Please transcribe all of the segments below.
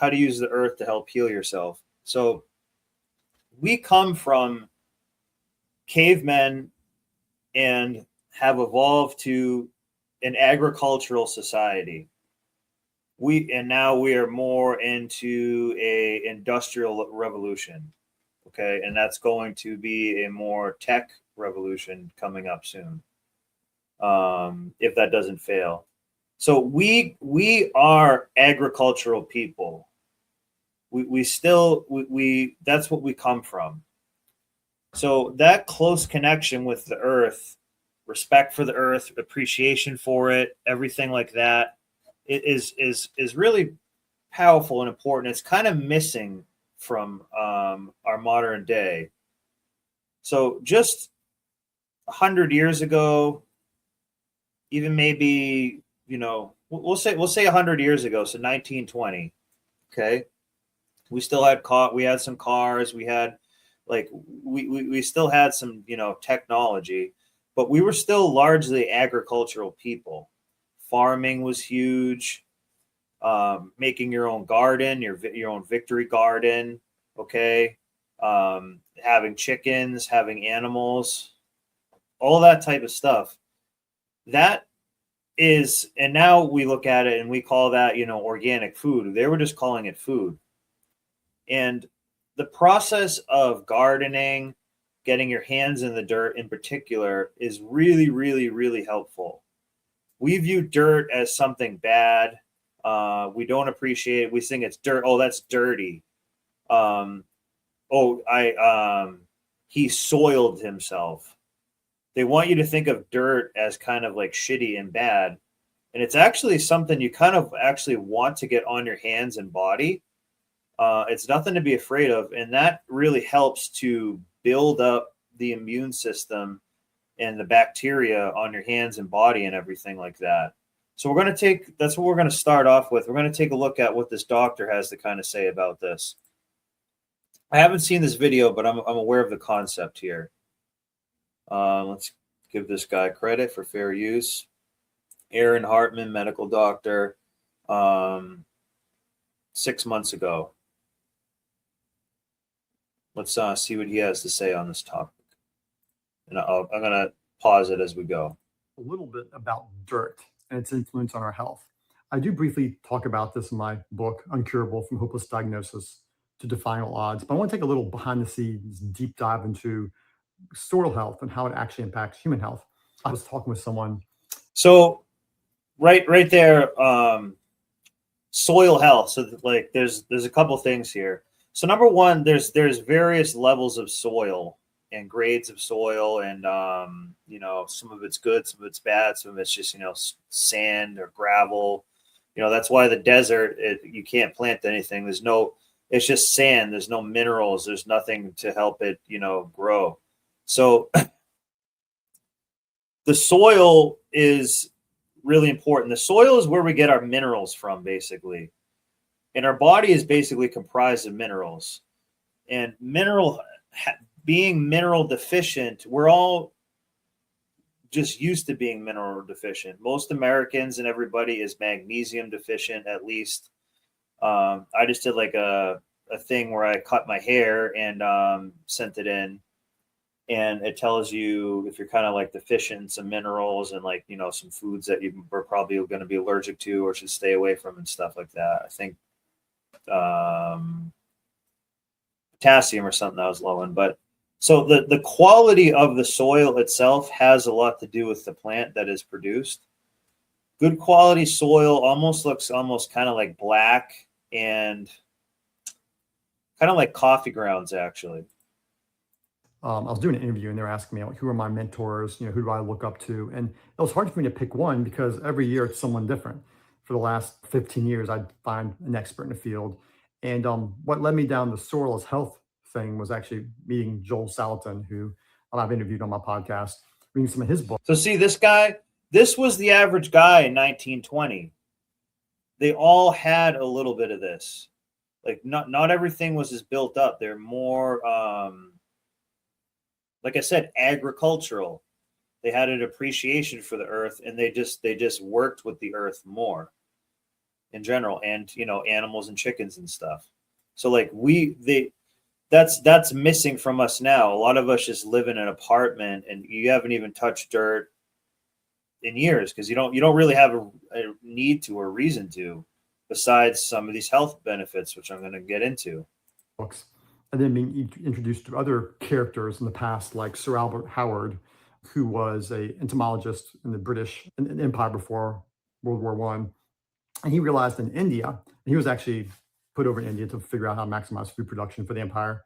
to use the earth to help heal yourself. So we come from cavemen and have evolved to an agricultural society. Now we are more into a industrial revolution. Okay, and that's going to be a more tech revolution coming up soon. If that doesn't fail. So we are agricultural people. We still that's what we come from. So that close connection with the earth, respect for the earth, appreciation for it, everything like that, it is really powerful and important. It's kind of missing from our modern day. So just 100 years ago, even maybe, we'll say 100 years ago, so 1920. Okay, we still had we had some cars, we had we still had some technology, but we were still largely agricultural people. Farming was huge. Making your own garden, your own victory garden. Okay, having chickens, having animals, all that type of stuff. That is, and now we look at it and we call that, organic food. They were just calling it food. And the process of gardening, getting your hands in the dirt in particular, is really, really, really helpful. We view dirt as something bad. We don't appreciate it. We think it's dirt. Oh, that's dirty. He soiled himself. They want you to think of dirt as kind of like shitty and bad. And it's actually something you kind of actually want to get on your hands and body. It's nothing to be afraid of. And that really helps to build up the immune system and the bacteria on your hands and body and everything like that. So that's what we're going to start off with. We're going to take a look at what this doctor has to kind of say about this. I haven't seen this video, but I'm aware of the concept here. Let's give this guy credit for fair use. Aaron Hartman, medical doctor, 6 months ago. Let's see what he has to say on this topic. And I'm going to pause it as we go. A little bit about dirt and its influence on our health. I do briefly talk about this in my book, Uncurable: From Hopeless Diagnosis to Defying All Odds. But I want to take a little behind the scenes deep dive into soil health and how it actually impacts human health. I was talking with someone. So right there, soil health. So there's a couple things here. So number one, there's various levels of soil and grades of soil, and some of it's good, some of it's bad, some of it's just sand or gravel. That's why the desert, you can't plant anything. It's just sand. There's no minerals. There's nothing to help it grow. So the soil is really important. The soil is where we get our minerals from, basically. And our body is basically comprised of minerals. And being mineral deficient, we're all just used to being mineral deficient. Most Americans and everybody is magnesium deficient, at least. I just did a thing where I cut my hair and sent it in. And it tells you if you're kind of deficient in some minerals and some foods that you are probably going to be allergic to or should stay away from and stuff like that. I think potassium or something I was low in. But so the quality of the soil itself has a lot to do with the plant that is produced. Good quality soil looks kind of like black and kind of like coffee grounds, actually. I was doing an interview and they were asking me, who are my mentors? Who do I look up to? And it was hard for me to pick one because every year it's someone different. For the last 15 years, I'd find an expert in the field. And what led me down the soil as health thing was actually meeting Joel Salatin, who I've interviewed on my podcast, reading some of his books. So see, this guy, this was the average guy in 1920. They all had a little bit of this. Not everything was as built up. They're more, like I said, agricultural. They had an appreciation for the earth, and they just worked with the earth more. in general, and animals and chickens and stuff. So like that's missing from us now. A lot of us just live in an apartment, and you haven't even touched dirt in years because you don't really have a need to or reason to, besides some of these health benefits, which I'm going to get into. books, and then being introduced to other characters in the past, like Sir Albert Howard, who was a entomologist in the British Empire before World War One, and he realized in India, and he was actually put over in India to figure out how to maximize food production for the empire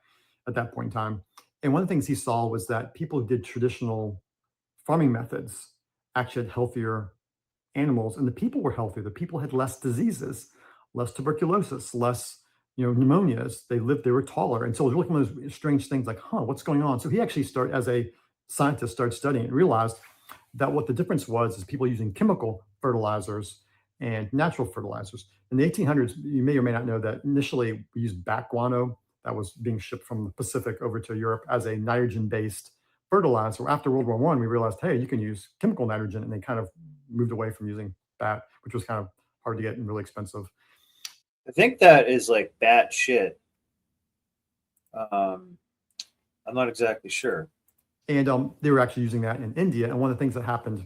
at that point in time. And one of the things he saw was that people who did traditional farming methods actually had healthier animals, and the people were healthier. The people had less diseases, less tuberculosis, less pneumonias. They were taller, and so it was really one of those strange things like, huh, what's going on? So he actually started as a scientist, started studying and realized that what the difference was is people using chemical fertilizers and natural fertilizers. In the 1800s, you may or may not know that initially we used bat guano that was being shipped from the Pacific over to Europe as a nitrogen-based fertilizer. After World War One, we realized, hey, you can use chemical nitrogen, and they kind of moved away from using bat, which was kind of hard to get and really expensive. I think that is like bat shit. Um, I'm not exactly sure. And they were actually using that in India. And one of the things that happened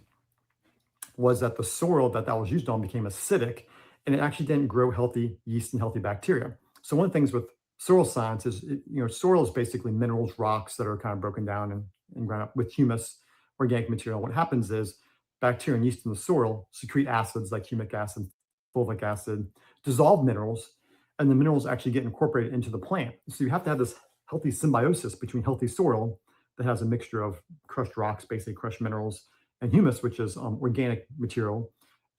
was that the soil that was used on became acidic, and it actually didn't grow healthy yeast and healthy bacteria. So one of the things with soil science is, soil is basically minerals, rocks that are kind of broken down and ground up with humus, organic material. What happens is bacteria and yeast in the soil secrete acids like humic acid, fulvic acid, dissolve minerals, and the minerals actually get incorporated into the plant. So you have to have this healthy symbiosis between healthy soil that has a mixture of crushed rocks, basically crushed minerals, and humus, which is organic material,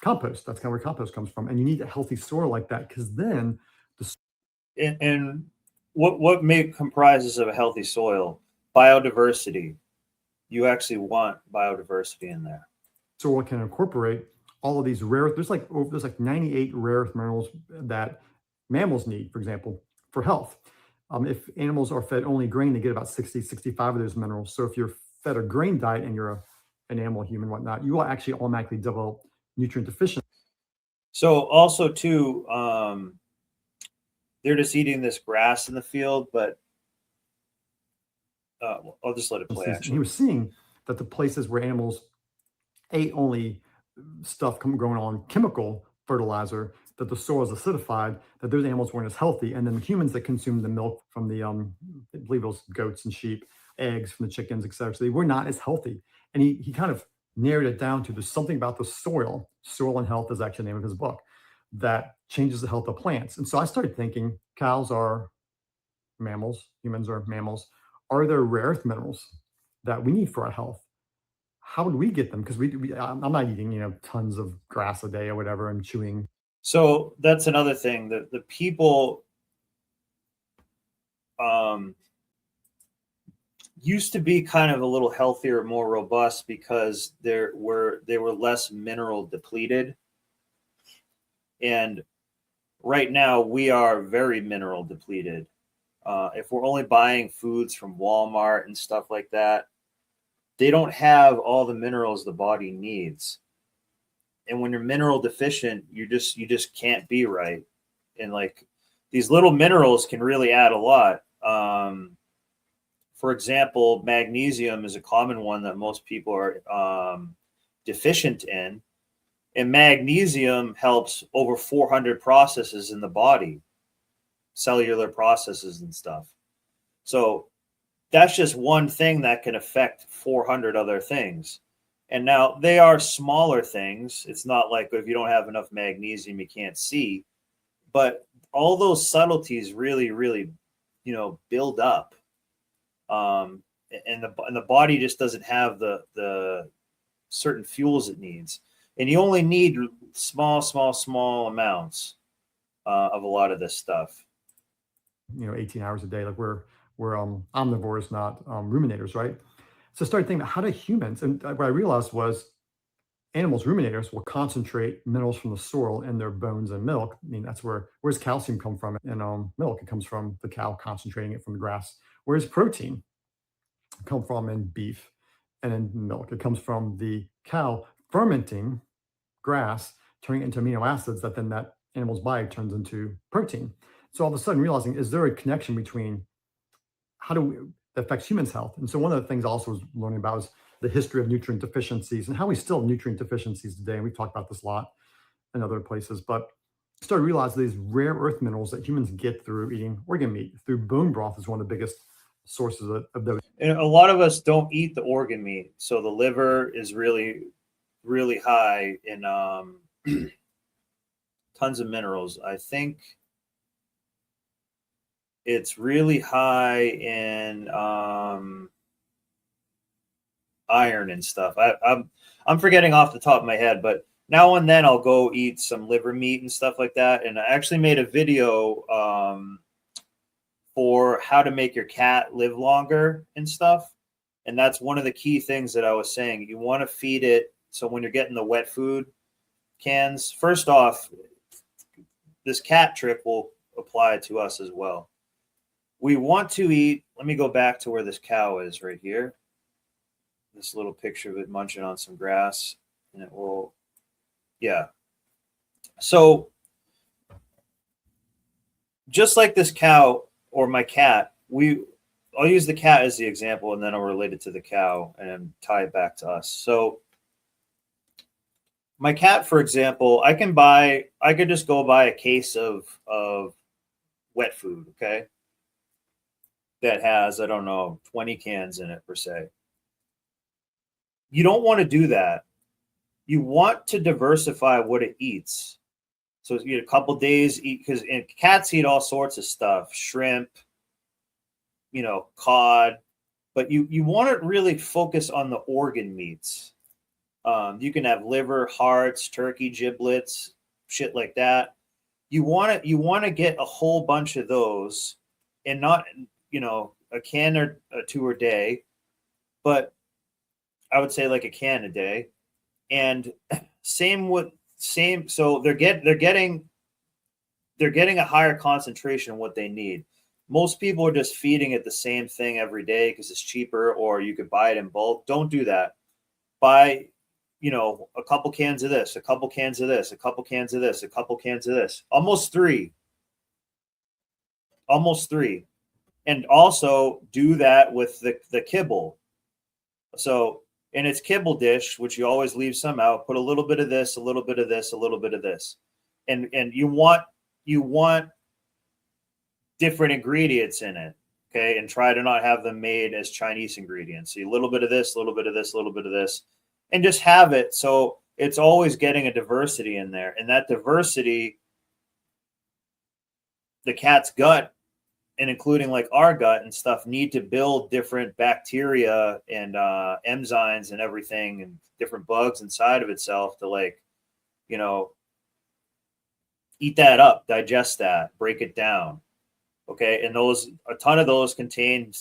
compost. That's kind of where compost comes from. And you need a healthy soil like that because then And what make comprises of a healthy soil? Biodiversity. You actually want biodiversity in there. soil can incorporate all of these rare. There's like 98 rare earth minerals that mammals need, for example, for health. If animals are fed only grain, they get about 60, 65 of those minerals. So if you're fed a grain diet and you're an animal, human, whatnot, you will actually automatically develop nutrient deficiency. So also too, they're just eating this grass in the field, but I'll just let it play. And he Actually, was seeing that the places where animals ate only stuff growing on chemical fertilizer, that the soil is acidified, that those animals weren't as healthy. And then the humans that consumed the milk from the, I believe it was goats and sheep, eggs from the chickens, et cetera. So they were not as healthy. And he kind of narrowed it down to there's something about the soil. Soil and Health is actually the name of his book, that changes the health of plants. And so I started thinking cows are mammals, humans are mammals. Are there rare earth minerals that we need for our health? How would we get them? Because I'm not eating, tons of grass a day or whatever and chewing. so that's another thing that the people um, used to be kind of a little healthier, more robust because they were less mineral depleted, and right now we are very mineral depleted. If we're only buying foods from Walmart and stuff like that, they don't have all the minerals the body needs. And when you're mineral deficient, you just can't be right. And like these little minerals can really add a lot. For example, magnesium is a common one that most people are deficient in. And magnesium helps over 400 processes in the body, cellular processes and stuff. So that's just one thing that can affect 400 other things. And now they are smaller things. It's not like if you don't have enough magnesium, you can't see. But all those subtleties really, really, build up. And the body just doesn't have the certain fuels it needs. And you only need small amounts of a lot of this stuff. 18 hours a day. Like we're omnivores, not ruminators, right? So I started thinking about how do humans, and what I realized was animals, ruminators, will concentrate minerals from the soil in their bones and milk. I mean, where's calcium come from in milk? It comes from the cow concentrating it from the grass. Where's protein come from in beef and in milk? It comes from the cow fermenting grass, turning it into amino acids that then that animal's body turns into protein. So all of a sudden realizing, is there a connection between how do we, that affects humans' health? And so one of the things I also was learning about is the history of nutrient deficiencies and how we still have nutrient deficiencies today. And we've talked about this a lot in other places, but started to realize these rare earth minerals that humans get through eating organ meat, through bone broth is one of the biggest sources of those. And a lot of us don't eat the organ meat, so the liver is really high in tons of minerals. I think it's really high in iron and stuff. I'm forgetting off the top of my head, but now and then I'll go eat some liver meat and stuff like that. And I actually made a video for how to make your cat live longer and stuff. And that's one of the key things that I was saying. You want to feed it. So when you're getting the wet food cans, first off, this cat trick will apply to us as well. We want to eat, let me go back to where this cow is right here. This little picture of it munching on some grass, and it will, yeah. So just like this cow or my cat, I'll use the cat as the example, and then I'll relate it to the cow and tie it back to us. So my cat, for example, I could just go buy a case of wet food, okay? That has, I don't know, 20 cans in it per se. You don't want to do that. You want to diversify what it eats. So you know, a couple days eat, because cats eat all sorts of stuff, shrimp, cod, but you want to really focus on the organ meats. You can have liver, hearts, turkey giblets, shit like that. You want to get a whole bunch of those, and not a can or two a day, but I would say like a can a day. And so they're getting a higher concentration of what they need. Most people are just feeding it the same thing every day because it's cheaper, or you could buy it in bulk. Don't do that. Buy, a couple cans of this, a couple cans of this, a couple cans of this, a couple cans of this. Almost three. And also do that with the kibble. So in its kibble dish, which you always leave some out, put a little bit of this, a little bit of this, a little bit of this. And you want different ingredients in it, okay? And try to not have them made as Chinese ingredients. So a little bit of this, a little bit of this, a little bit of this, and just have it so it's always getting a diversity in there. And that diversity, the cat's gut, and including like our gut and stuff, need to build different bacteria and enzymes and everything, and different bugs inside of itself to eat that up, digest that, break it down. Okay. And a ton of those contain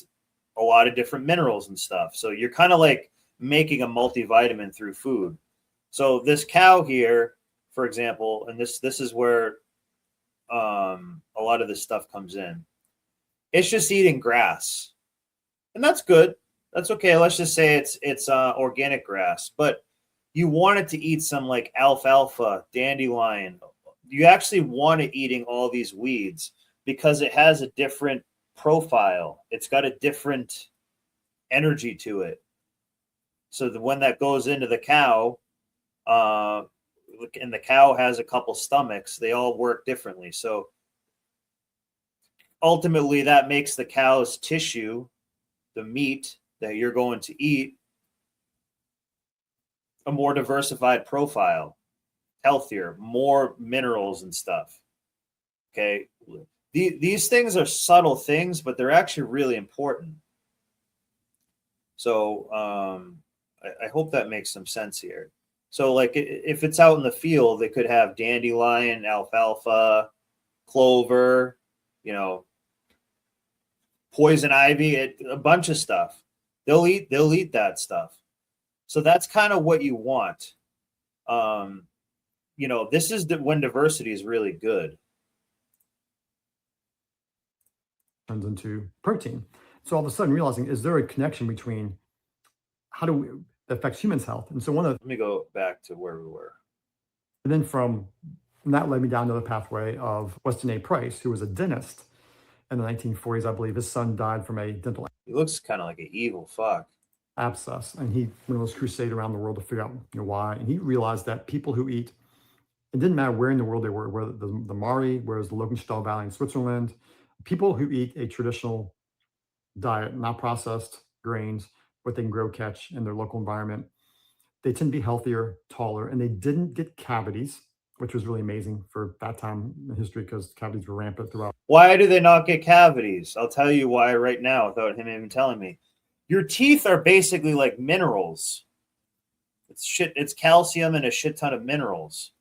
a lot of different minerals and stuff. So you're kind of like making a multivitamin through food. So this cow here, for example, and this is where a lot of this stuff comes in. It's just eating grass, and that's good. That's okay. Let's just say it's organic grass, but you want it to eat some like alfalfa, dandelion. You actually want it eating all these weeds because it has a different profile. It's got a different energy to it. So when that goes into the cow, and the cow has a couple stomachs, they all work differently. So ultimately, that makes the cow's tissue, the meat that you're going to eat, a more diversified profile, healthier, more minerals and stuff. Okay. These things are subtle things, but they're actually really important. So I hope that makes some sense here. So like if it's out in the field, they could have dandelion, alfalfa, clover, poison ivy, a bunch of stuff. They'll eat that stuff. So that's kind of what you want. This is when diversity is really good. Turns into protein. So all of a sudden realizing, is there a connection between that affects humans' health? And so Let me go back to where we were. And then from And that led me down to the pathway of Weston A. Price, who was a dentist in the 1940s, I believe. His son died from a dental He looks kind of like an evil fuck. abscess, and he went on this crusade around the world to figure out why. And he realized that people who eat, it didn't matter where in the world they were, whether the Mari, whereas the Logenstahl Valley in Switzerland, people who eat a traditional diet, not processed grains, what they can grow, catch in their local environment, they tend to be healthier, taller, and they didn't get cavities, which was really amazing for that time in history because cavities were rampant throughout. Why do they not get cavities? I'll tell you why right now without him even telling me. Your teeth are basically like minerals. It's calcium and a shit ton of minerals.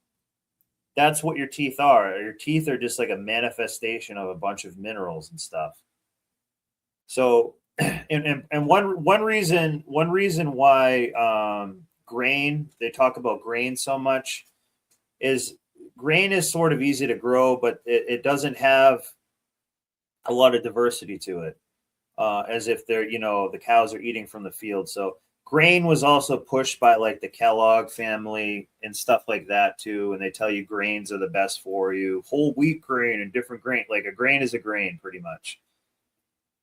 That's what your teeth are. Your teeth are just like a manifestation of a bunch of minerals and stuff. So, and one reason why grain, they talk about grain so much, is grain is sort of easy to grow, but it doesn't have a lot of diversity to it, as if they're, the cows are eating from the field. So grain was also pushed by like the Kellogg family and stuff like that too. And they tell you grains are the best for you. Whole wheat grain and different grain. Like a grain is a grain pretty much.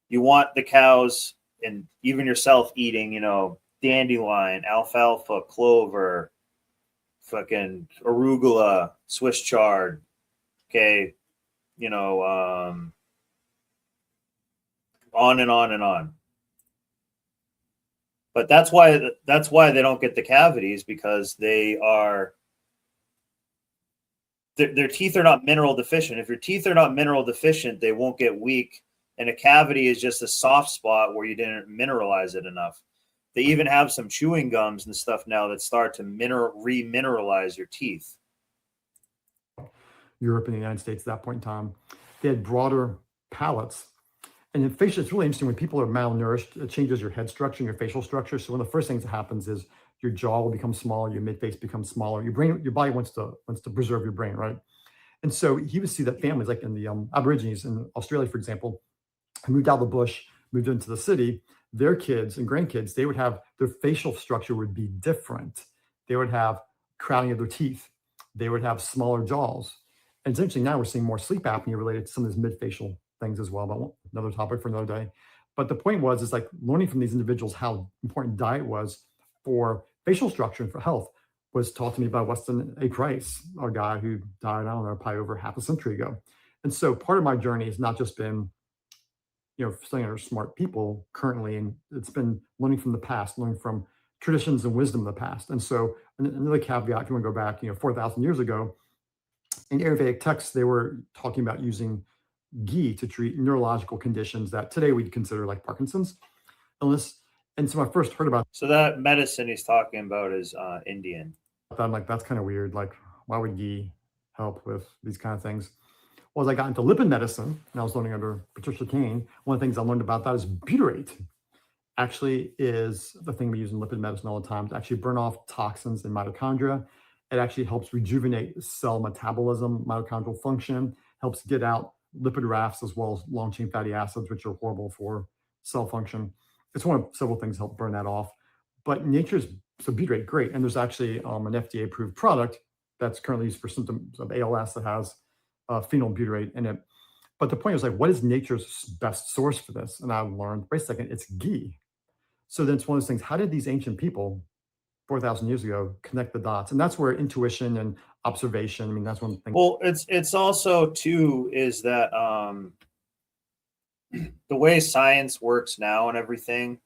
You want the cows and even yourself eating, dandelion, alfalfa, clover, fucking arugula, Swiss chard. Okay. On and on and on. But that's why they don't get the cavities, because their teeth are not mineral deficient. If your teeth are not mineral deficient, they won't get weak. And a cavity is just a soft spot where you didn't mineralize it enough. They even have some chewing gums and stuff now that start to remineralize your teeth. Europe and the United States at that point in time, they had broader palates. And in facial, it's really interesting when people are malnourished, it changes your head structure and your facial structure. So one of the first things that happens is your jaw will become smaller, your midface becomes smaller. Your body wants to preserve your brain, right? And so he would see that families, like in the Aborigines in Australia, for example, who moved out of the bush, moved into the city, their kids and grandkids, they would have their facial structure would be different. They would have crowding of their teeth. They would have smaller jaws. And it's interesting, now we're seeing more sleep apnea related to some of these mid-facial things as well, but another topic for another day. But the point is like learning from these individuals how important diet was for facial structure and for health was taught to me by Weston A. Price, a guy who died, I don't know, probably over half a century ago. And so part of my journey has not just been, studying under smart people currently, and it's been learning from the past, learning from traditions and wisdom of the past. And so another caveat, if you want to go back, 4,000 years ago, in Ayurvedic texts, they were talking about using ghee to treat neurological conditions that today we'd consider like Parkinson's illness. And so I first heard about So that medicine he's talking about is Indian. that. I'm like, that's kind of weird. Like, why would ghee help with these kind of things? Well, as I got into lipid medicine and I was learning under Patricia Kane, one of the things I learned about that is butyrate actually is the thing we use in lipid medicine all the time to actually burn off toxins in mitochondria. It actually helps rejuvenate cell metabolism, mitochondrial function, helps get out lipid rafts as well as long chain fatty acids, which are horrible for cell function. It's one of several things that help burn that off. But so butyrate, great. And there's actually an FDA approved product that's currently used for symptoms of ALS that has phenylbutyrate in it. But the point is like, what is nature's best source for this? And I learned, wait a second, it's ghee. So then it's one of those things, how did these ancient people 4,000 years ago connect the dots? And that's where intuition and observation, that's one thing. Well, it's also too is that the way science works now and everything,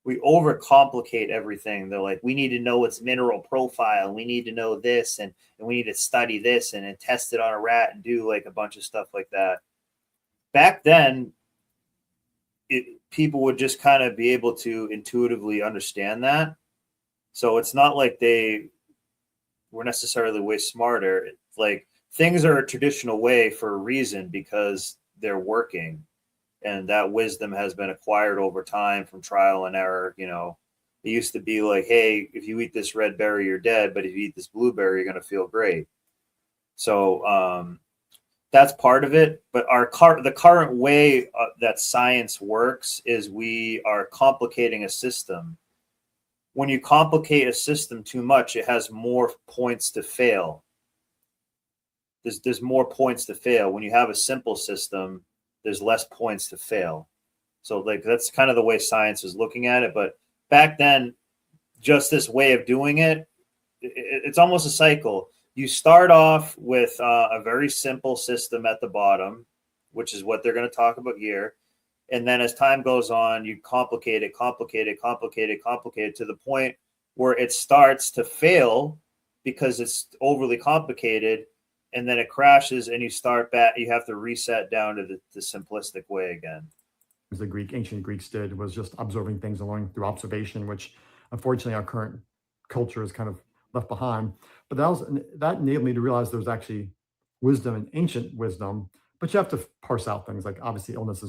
we overcomplicate everything. They're like, we need to know its mineral profile. We need to know this, and we need to study this and test it on a rat and do like a bunch of stuff like that. Back then, people would just kind of be able to intuitively understand that. So it's not like they were necessarily way smarter. Like things are a traditional way for a reason because they're working. And that wisdom has been acquired over time from trial and error. It used to be like, hey, if you eat this red berry, you're dead. But if you eat this blueberry, you're going to feel great. So that's part of it. But the current way that science works is we are complicating a system. When you complicate a system too much, it has more points to fail. there's more points to fail. When you have a simple system, there's less points to fail. So like that's kind of the way science is looking at it. But back then, just this way of doing it's almost a cycle. You start off with a very simple system at the bottom, which is what they're going to talk about here. And then as time goes on, you complicate it to the point where it starts to fail because it's overly complicated. And then it crashes and you start back. You have to reset down to the simplistic way again. As the ancient Greeks did, was just observing things and learning through observation, which unfortunately our current culture is kind of left behind. But that enabled me to realize there's actually wisdom in ancient wisdom, but you have to parse out things like obviously illnesses